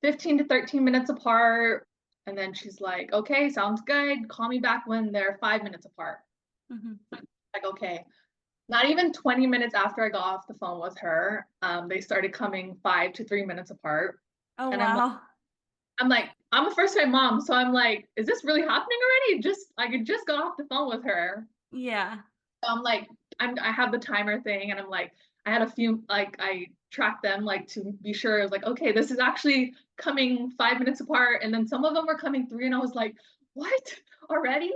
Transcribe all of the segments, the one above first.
15 to 13 minutes apart. And then she's like, okay, sounds good. Call me back when they're 5 minutes apart. Mhm. Like, okay. Not even 20 minutes after I got off the phone with her, they started coming 5 to 3 minutes apart. Oh, And wow. I'm a first time mom, so I'm like, is this really happening already? I could just got off the phone with her. Yeah. So I'm like, I have the timer thing, and I'm like, I had a few like I tracked them like to be sure. I was like, okay, this is actually coming 5 minutes apart, and then some of them were coming three, and I was like, what already?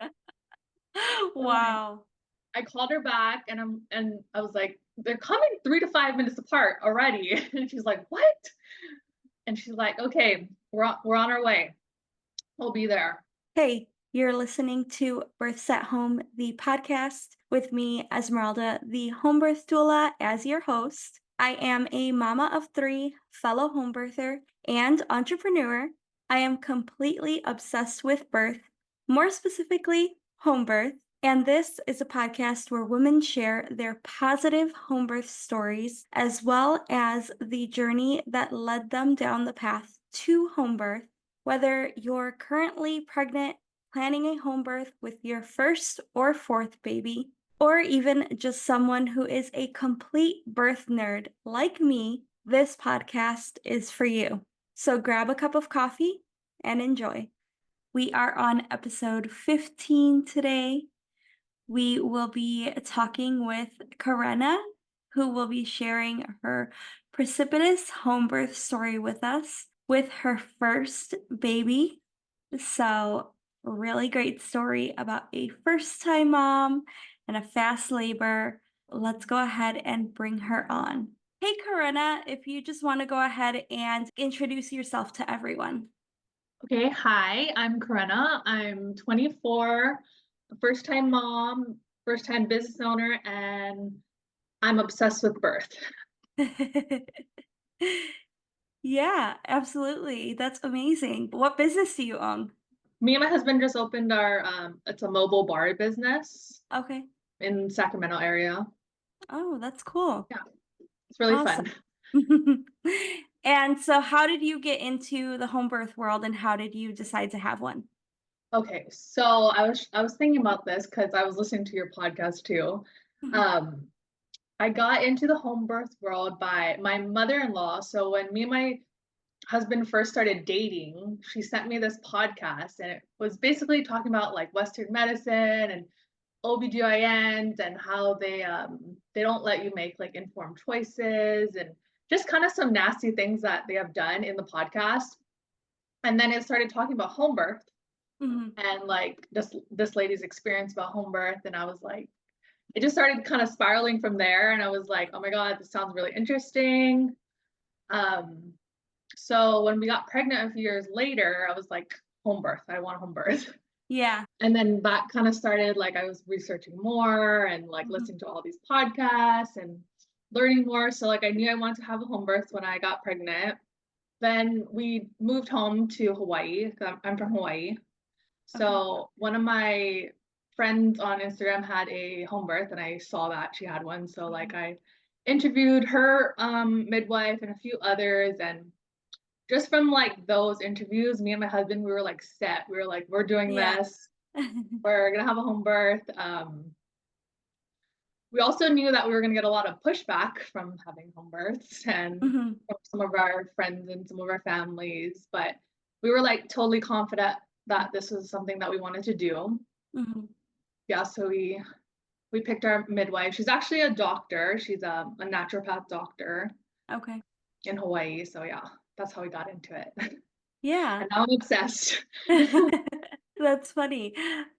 So then Wow. I called her back, and I was like, they're coming 3 to 5 minutes apart already, and she's like, what? And she's like, okay, we're on our way. We'll be there. Hey, you're listening to Births at Home, the podcast with me, Esmeralda, the home birth doula, as your host. I am a mama of three, fellow home birther, and entrepreneur. I am completely obsessed with birth, more specifically, home birth. And this is a podcast where women share their positive home birth stories, as well as the journey that led them down the path to home birth. Whether you're currently pregnant, planning a home birth with your first or fourth baby, or even just someone who is a complete birth nerd like me, this podcast is for you. So grab a cup of coffee and enjoy. We are on episode 15 today. We will be talking with Karena, who will be sharing her precipitous home birth story with us with her first baby. So, really great story about a first time mom and a fast labor. Let's go ahead and bring her on. Hey, Karena, if you just want to go ahead and introduce yourself to everyone. Okay, hi, I'm Karena. I'm 24, first time mom, first time business owner, and I'm obsessed with birth. Yeah, absolutely. That's amazing. What business do you own? Me and my husband just opened our it's a mobile bar business Okay. in Sacramento area. Oh, that's cool. Yeah, it's really Awesome. fun. And so how did you get into the home birth world and how did you decide to have one? Okay, so I was thinking about this because I was listening to your podcast too. Mhm. Um, I got into the home birth world by my mother-in-law. So when me and my husband first started dating, she sent me this podcast and it was basically talking about like Western medicine and OBGYNs and how they don't let you make like informed choices and just kind of some nasty things that they have done in the podcast. And then it started talking about home birth Mhm. and like this lady's experience about home birth. And I was like, it just started kind of spiraling from there. And I was like, oh my God, this sounds really interesting. Um, so when we got pregnant a few years later, I was like, home birth. I want home birth. Yeah. And then that kind of started like I was researching more and like Mhm. listening to all these podcasts and learning more. So like I knew I wanted to have a home birth when I got pregnant. Then we moved home to Hawaii. I'm from Hawaii. Okay. So one of my friends on Instagram had a home birth and I saw that she had one. So like Mhm. I interviewed her midwife and a few others and just from like those interviews, me and my husband, we were like set. We were like, we're doing Yeah. this. We're gonna have a home birth. We also knew that we were gonna get a lot of pushback from having home births and Mhm. from some of our friends and some of our families, but we were like totally confident that this was something that we wanted to do. Mhm. Yeah, so we picked our midwife. She's actually a doctor. She's a naturopath doctor Okay. in Hawaii. So yeah, that's how we got into it. Yeah. And now I'm obsessed. That's funny.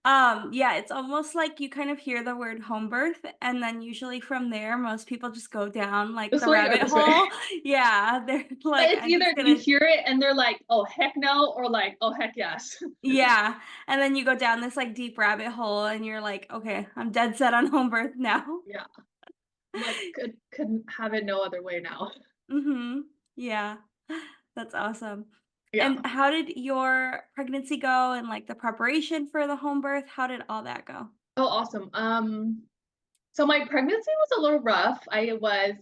Yeah, it's almost like you kind of hear the word home birth, and then usually from there, most people just go down like This the way or rabbit this way. hole. Yeah, they're But like, it's I'm just either you gonna, hear it and they're like, oh heck no, or like, oh heck yes. yeah. And then you go down this like deep rabbit hole, and you're like, okay, I'm dead set on home birth now. Yeah. I'm like, couldn't have it no other way now. Mm-hmm. Yeah, that's awesome. Yeah. And how did your pregnancy go and like the preparation for the home birth? How did all that go? Oh, awesome. So my pregnancy was a little rough. I was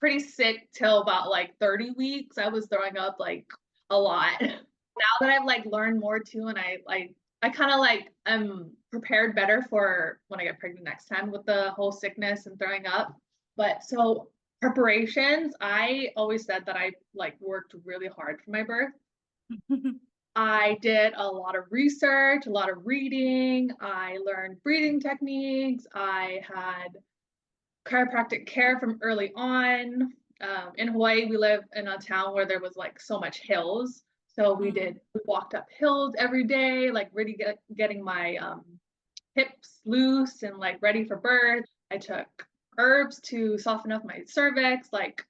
pretty sick till about like 30 weeks. I was throwing up like a lot. Now that I've like learned more too, and I kind of like am prepared better for when I get pregnant next time with the whole sickness and throwing up. But so preparations, I always said that I like worked really hard for my birth. I did a lot of research, a lot of reading. I learned breathing techniques. I had chiropractic care from early on. In Hawaii, we live in a town where there was like so much hills. So Mm, we walked up hills every day, like really getting my hips loose and like ready for birth. I took herbs to soften up my cervix. Like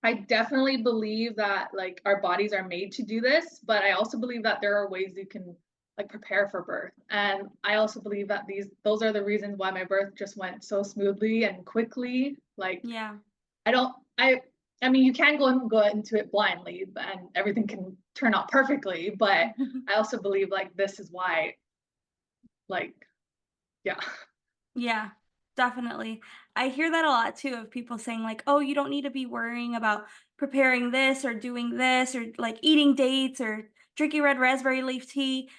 I definitely believe that like our bodies are made to do this, but I also believe that there are ways you can like prepare for birth. And I also believe that those are the reasons why my birth just went so smoothly and quickly. Like yeah. I don't I mean you can go into it blindly and everything can turn out perfectly, but I also believe like this is why like yeah. Yeah, definitely. I hear that a lot too of people saying like, "Oh, you don't need to be worrying about preparing this or doing this or like eating dates or drinking red raspberry leaf tea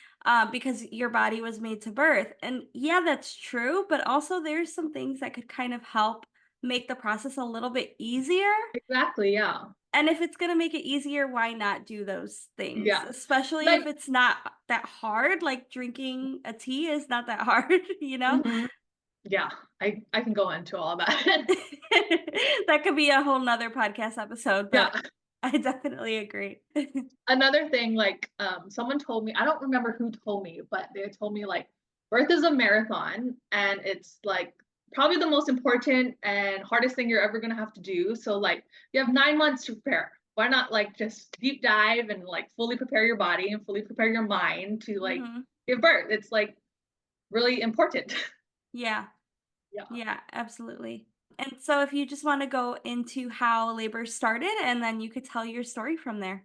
because your body was made to birth." And yeah, that's true, but also there's some things that could kind of help make the process a little bit easier. Exactly, yeah. And if it's going to make it easier, why not do those things? Yeah. Especially if Like it's not that hard, like drinking a tea is not that hard, you know? mhm. Yeah, I can go into all that. That could be a whole nother podcast episode, Yeah. but I definitely agree. Another thing, like, someone told me, I don't remember who told me, but they told me like birth is a marathon and it's like probably the most important and hardest thing you're ever gonna have to do. So like you have 9 months to prepare. Why not like just deep dive and like fully prepare your body and fully prepare your mind to like Mhm. give birth? It's like really important. Yeah, Yeah. yeah, absolutely. And so if you just wanna go into how labor started, and then you could tell your story from there.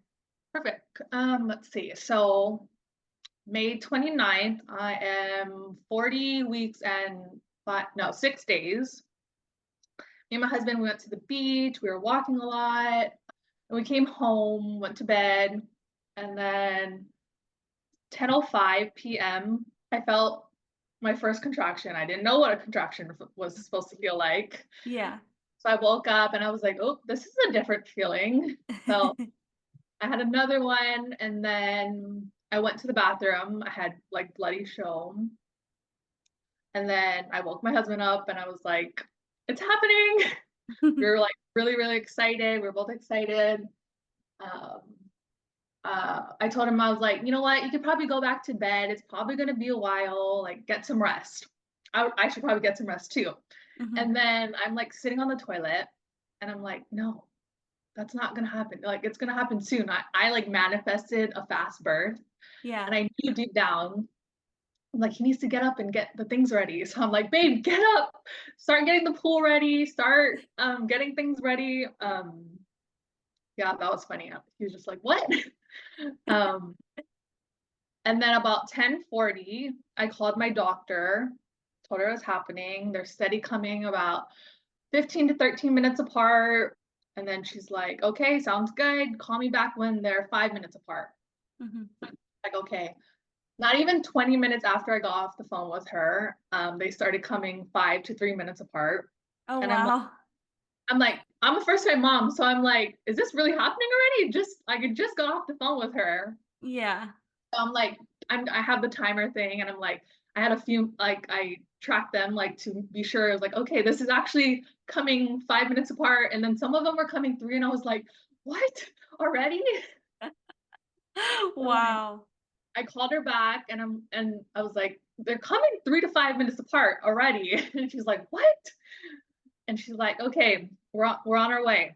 Perfect. Let's see. So May 29th, I am 40 weeks and five, no, 6 days. Me and my husband we went to the beach. We were walking a lot. And we came home, went to bed, and then 10:05 p.m. I felt my first contraction. I didn't know what a contraction was supposed to feel like. Yeah. So I woke up and I was like, "Oh, this is a different feeling." So I had another one, and then I went to the bathroom. I had like bloody show, and then I woke my husband up, and I was like, "It's happening!" We were like really, really excited. We were both excited. Um, I told him I was like, you know what, you could probably go back to bed. It's probably gonna be a while. Like, get some rest. I should probably get some rest too. Mhm. And then I'm like sitting on the toilet, and I'm like, no, that's not gonna happen. Like, it's gonna happen soon. I like manifested a fast birth, Yeah. and I knew deep down. I'm like, he needs to get up and get the things ready. So I'm like, babe, get up, start getting the pool ready, start getting things ready. Yeah, that was funny. He was just like, what? um, and then about 10:40, I called my doctor, told her it was happening. They're steady coming about 15 to 13 minutes apart. And then she's like, okay, sounds good. Call me back when they're 5 minutes apart. Mhm. Like, okay. Not even 20 minutes after I got off the phone with her, they started coming 5 to 3 minutes apart. Oh, And wow. I'm a first time mom, so I'm like, is this really happening already? Just I could just got off the phone with her. Yeah. So I'm like, I have the timer thing, and I'm like, I had a few like I tracked them like to be sure. I was like, okay, this is actually coming 5 minutes apart, and then some of them were coming three, and I was like, what already? And then Wow. I called her back, and I was like, they're coming 3 to 5 minutes apart already, and she's like, what? And she's like, okay, we're on our way.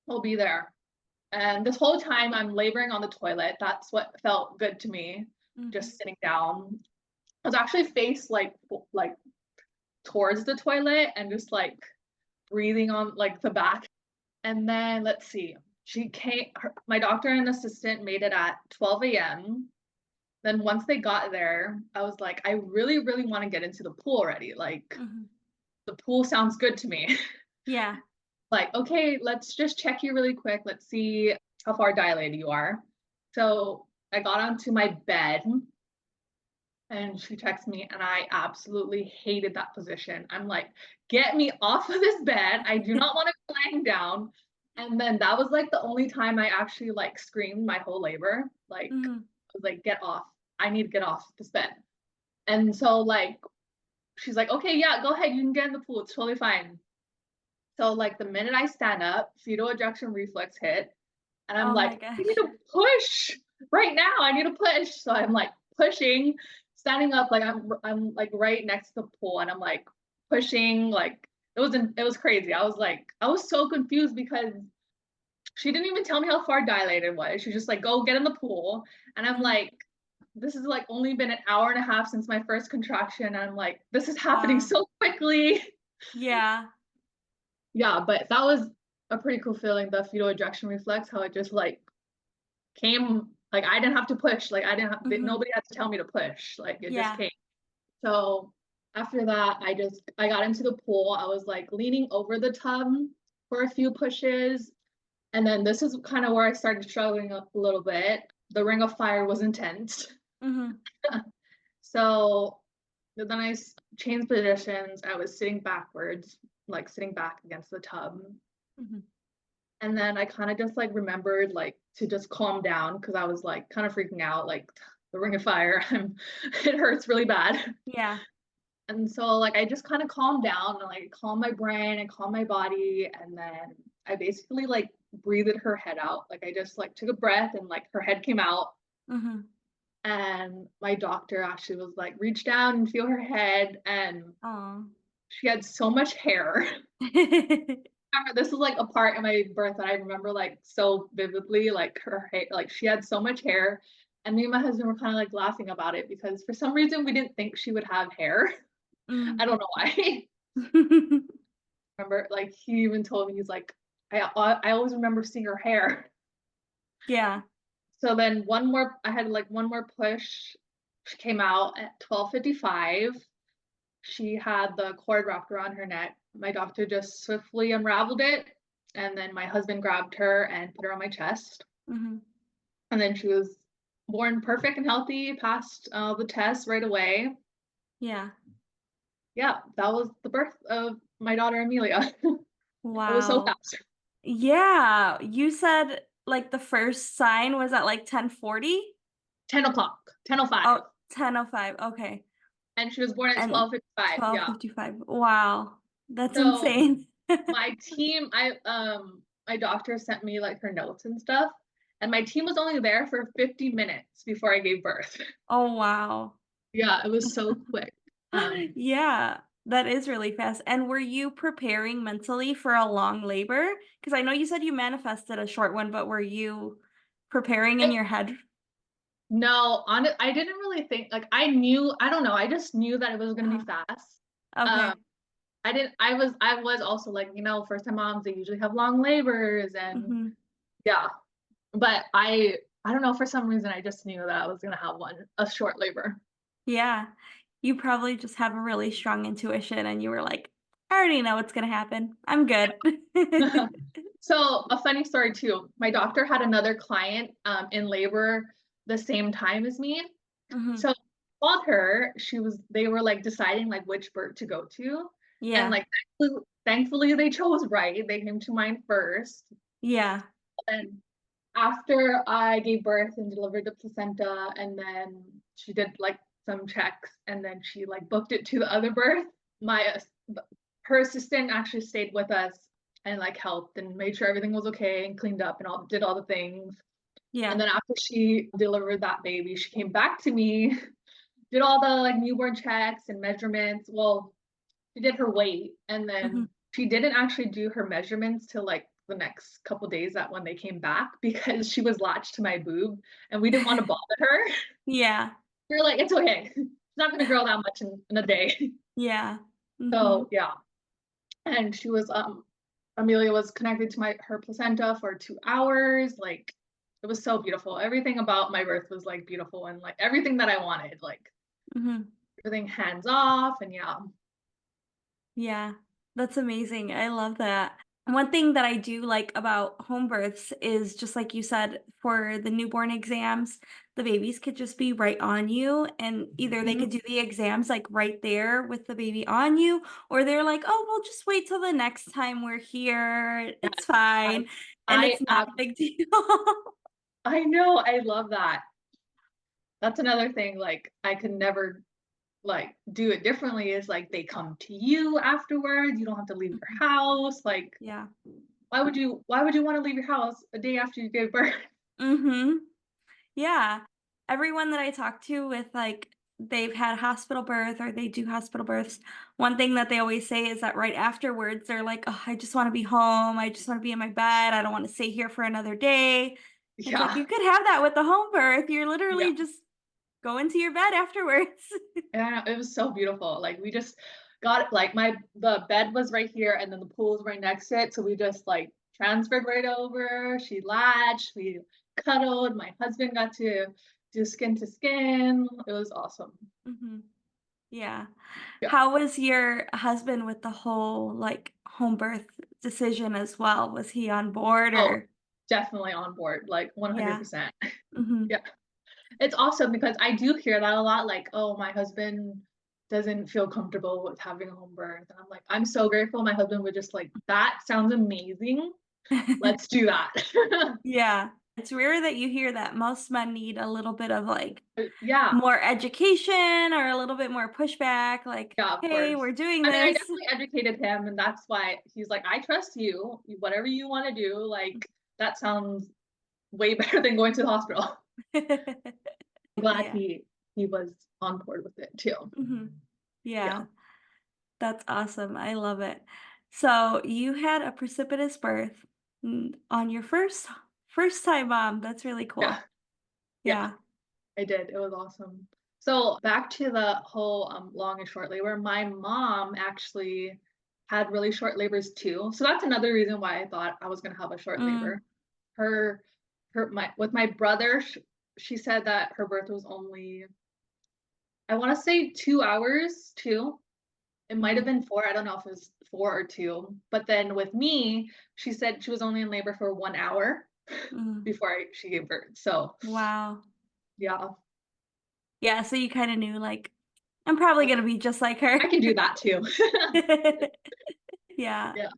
We'll be there. And this whole time I'm laboring on the toilet. That's what felt good to me, Mhm. just sitting down. I was actually faced like towards the toilet and just like breathing on like the back. And then let's see. My doctor and assistant made it at 12 a.m. Then once they got there, I was like, I really, really want to get into the pool already. Like Mhm. the pool sounds good to me. Yeah. Like, okay, let's just check you really quick. Let's see. how far dilated you are. So I got onto my bed and she texted me, and I absolutely hated that position. I'm like, get me off of this bed. I do not want to be lying down. And then that was like the only time I actually like screamed my whole labor. Like, Mhm. I was like, get off. I need to get off this bed. And so like she's like, okay, yeah, go ahead. You can get in the pool. It's totally fine. So like the minute I stand up, fetal ejection reflex hit, and I'm Oh like, my I need gosh. to push right now. I need to push. So I'm like pushing, standing up, like I'm like right next to the pool, and I'm like pushing. Like it was crazy. I was so confused because she didn't even tell me how far dilated it was. She just like go get in the pool, and I'm Mhm. like. This has like only been an hour and a half since my first contraction. And I'm like, this is happening Wow. so quickly. Yeah. Yeah, but that was a pretty cool feeling, the fetal ejection reflex, how it just like came, like I didn't have to push, like I didn't have, Mhm. nobody had to tell me to push, like it just Yeah. came. So after that, I got into the pool. I was like leaning over the tub for a few pushes. And then this is kind of where I started struggling a little bit. The ring of fire was intense. Mhm. So then changed positions. I was sitting backwards, like sitting back against the tub. Mhm. And then I kind of just like remembered like to just calm down because I was like kind of freaking out, like the ring of fire. It hurts really bad. Yeah. And so like I just kind of calmed down and like calmed my brain and calmed my body. And then I basically like breathed her head out. Like I just like took a breath and like her head came out. Mhm. And my doctor actually was like, reach down and feel her head. And Aw. she had so much hair. Remember, this is like a part in my birth that I remember like so vividly, like her hair, like she had so much hair. And me and my husband were kind of like laughing about it because for some reason we didn't think she would have hair. I Mm. don't know why. Remember, like he even told me he's like, I always remember seeing her hair. Yeah. So then I had like one more push. She came out at 12:55. She had the cord wrapped around her neck. My doctor just swiftly unraveled it, and then my husband grabbed her and put her on my chest. Mhm. And then she was born perfect and healthy, passed the test right away. Yeah. Yeah, that was the birth of my daughter Amelia. It was so Wow. fast. Yeah. You said, like, the first sign was at, like, 10:40? 10 o'clock, 10:05. Oh, 10:05. Okay. And she was born at And 12:55. Yeah. 12:55. Wow. That's So insane. my team, my doctor sent me like her notes and stuff. And my team was only there for 50 minutes before I gave birth. Oh, wow. Yeah, it was so quick. Yeah, that is really fast. And were you preparing mentally for a long labor? Because I know you said you manifested a short one, but were you preparing in I, your head? no, on it, I didn't really think like I knew, I don't know, I just knew that it was gonna be Uh-huh. fast. Um, Okay. I was also like, first time moms, they usually have long labors and Mhm. yeah. But I don't know, for some reason I just knew that I was gonna have a short labor. Yeah. You probably just have a really strong intuition and you were like, "I already know what's gonna happen. I'm good." So a funny story too. My doctor had another client in labor the same time as me. So Mhm. I called her. They were like deciding like which bird to go to. And Yeah. like thankfully they chose right. They came to mine first. Yeah. And after I gave birth and delivered the placenta, and then she did like some checks, and then she like booked it to the other birth. My her assistant actually stayed with us and like helped and made sure everything was okay and cleaned up and did all the things. And Yeah. then after she delivered that baby, she came back to me, did all the like newborn checks and measurements. Well, she did her weight, and Mhm. then she didn't actually do her measurements till like the next couple days that when they came back because she was latched to my boob and we didn't want to bother her. Yeah. We were like, it's okay. She's not gonna grow that much in a day. Yeah. So Mhm. yeah. And she was Amelia was connected to my her placenta for 2 hours. Like it was so beautiful. Everything about my birth was like beautiful and like everything that I wanted, like Mhm. everything hands off and yeah. Yeah. That's amazing. I love that. One thing that I do like about home births is just like you said, for the newborn exams, the babies could just be right on you, and either they could Mhm. do the exams like right there with the baby on you, or they're like, "Oh, we'll just wait till the next time we're here. It's I fine." And I it's not ab a big deal. I know, I love that. That's another thing, like, I could never, like, do it differently is, like, they come to you afterwards, you don't have to leave your Mhm. house, like, Yeah. why would you wanna leave your house a day after you give birth? Mhm. Yeah. Everyone that I talk to with, like, they've had hospital birth or they do hospital births, one thing that they always say is that right afterwards, they're like, "Oh, I just wanna be home. I just wanna be in my bed. I don't wanna stay here for another day." It's like, Yeah, you could have that with the home birth. You're yeah. literally just going to your bed afterwards. Yeah, it was so beautiful, like, we just got like, the bed was right here, and then the pool was right next to it, so we just, like, transferred right over, she latched, we cuddled, my husband got to do skin to skin, it was awesome. Mhm. Yeah. Yeah. How was your husband with the whole, like, home birth decision as well? Was he on board Oh, or definitely on board, like, Yeah. 100%. Mhm. Yeah. It's awesome because I do hear that a lot, like, "Oh, my husband doesn't feel comfortable with having a home birth," and I'm like, "I'm so grateful my husband would just like, 'That sounds amazing. Let's do that.'" Yeah. It's rare that you hear that. Most men need a little bit of, like, Yeah. more education or a little bit more pushback, like, Yeah, of "Hey, course. we're doing I mean, I this." definitely educated him, and that's why he's like, "I trust you. Whatever you wanna do, like, that sounds way better than going to the hospital." I'm glad Yeah. he was on board with it too. Mhm. Yeah. Yeah. That's awesome. I love it. So, you had a precipitous birth, on your first time mom. That's really Yeah. cool. Yeah. Yeah. I did, it was awesome. So, back to the whole, long and short labor, my mom actually had really short labors too, so that's another reason why I thought I was gonna have a short Mm, labor. Her my brother, she said that her birth was only, I wanna say 2 hours too. It might have mhm, been 4, I don't know if it was 4 or 2, but then with me, she said she was only in labor for 1 hour mm. before she gave birth, so, Wow. yeah, Yeah, so you kinda knew, like, "I'm probably I was gonna like, be just like her." "I can do that too." Yeah, Yeah.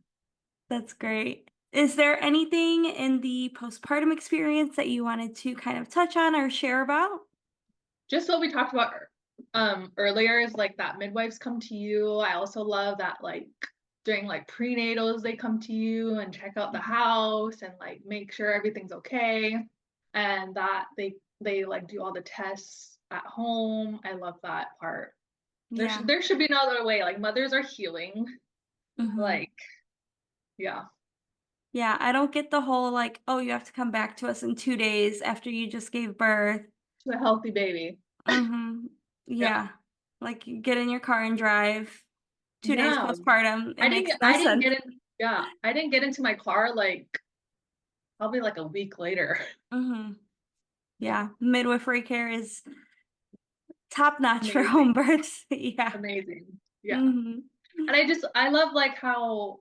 that's great. Is there anything in the postpartum experience that you wanted to kind of touch on or share about? Just what we talked about earlier is like that midwives come to you. I also love that like during like prenatals they come to you and check out the Mhm. house and like make sure everything's okay and that they like do all the tests at home. I love that part. Yeah. There should be no other way. Like mothers are healing. Mhm. Like yeah, Yeah, I don't get the whole, like, "Oh, you have to come back to us in 2 days after you just gave birth." to a healthy baby. Mhm. Yeah. Yeah. Like, you get in your car and drive 2 days Yeah. postpartum. It makes no I didn't sense. get in yeah, I didn't get into my car like probably like a week later. Mhm. Yeah, midwifery care is top notch for home Amazing. births. Yeah. Amazing. Yeah. Mhm. And I love, like, how,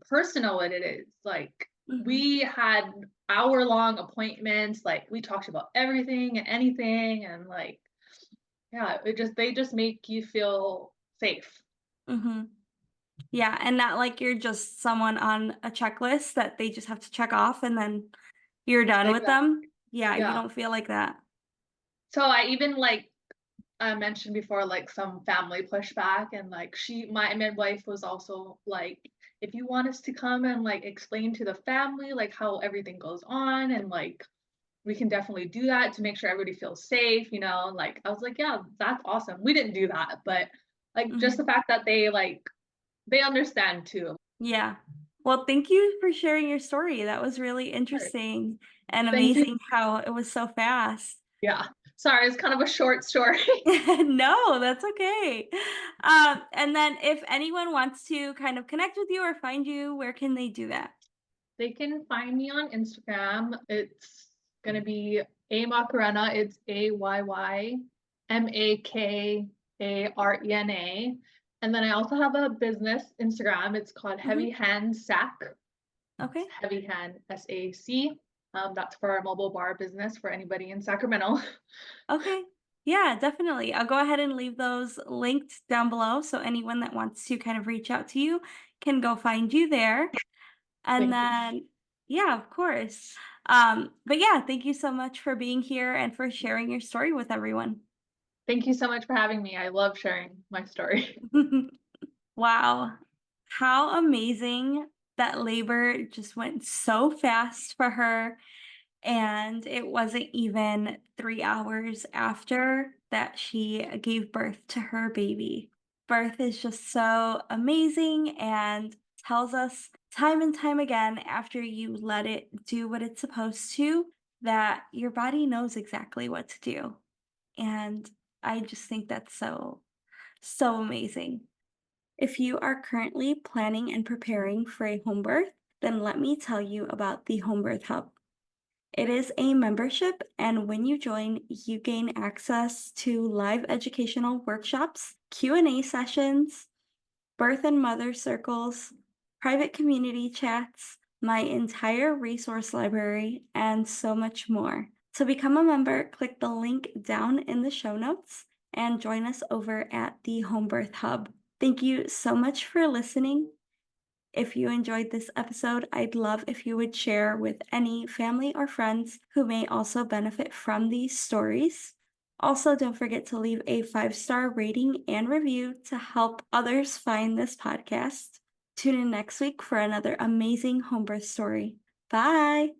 personal it is. Like, Mhm. we had hour-long appointments, like, we talked about everything and anything, and, like, yeah, they just make you feel safe. Mhm. Yeah, and not like you're just someone on a checklist that they just have to check off and then you're done with Exactly. them. Yeah, you Yeah. don't feel like that. So I even, like, I mentioned before, like, some family pushback, and, like, my midwife was also like, "If you want us to come and, like, explain to the family, like, how everything goes on and, like, we can definitely do that to make sure everybody feels safe, you know, like, I was like, "Yeah, that's awesome." We didn't do that, but, like, just the Mhm. fact that they understand too. Yeah. Well, thank you for sharing your story. That was really Sure. interesting and Thank you. amazing how it was so fast. Yeah. Sorry, it's kind of a short story. No, that's okay. And then if anyone wants to kind of connect with you or find you, where can they do that? They can find me on Instagram. It's gonna be Karena. It's AYYMAKARENA. And then I also have a business Instagram. It's called Mhm. Heavy Hand Sack. Okay. It's Heavy Hand, SAC. That's for our mobile bar business for anybody in Sacramento. Okay. Yeah, definitely. I'll go ahead and leave those linked down below so anyone that wants to kind of reach out to you can go find you there. And Thank you. then, yeah, of course. But yeah, thank you so much for being here and for sharing your story with everyone. Thank you so much for having me. I love sharing my story. Wow. How amazing that labor just went so fast for her. And it wasn't even 3 hours after that she gave birth to her baby. Birth is just so amazing and tells us time and time again after you let it do what it's supposed to, that your body knows exactly what to do. And I just think that's so, so amazing. If you are currently planning and preparing for a home birth, then let me tell you about the Home Birth Hub. It is a membership, and when you join, you gain access to live educational workshops, Q&A sessions, birth and mother circles, private community chats, my entire resource library, and so much more. To become a member, click the link down in the show notes and join us over at the Home Birth Hub. Thank you so much for listening. If you enjoyed this episode, I'd love if you would share with any family or friends who may also benefit from these stories. Also, don't forget to leave a 5-star rating and review to help others find this podcast. Tune in next week for another amazing home birth story. Bye.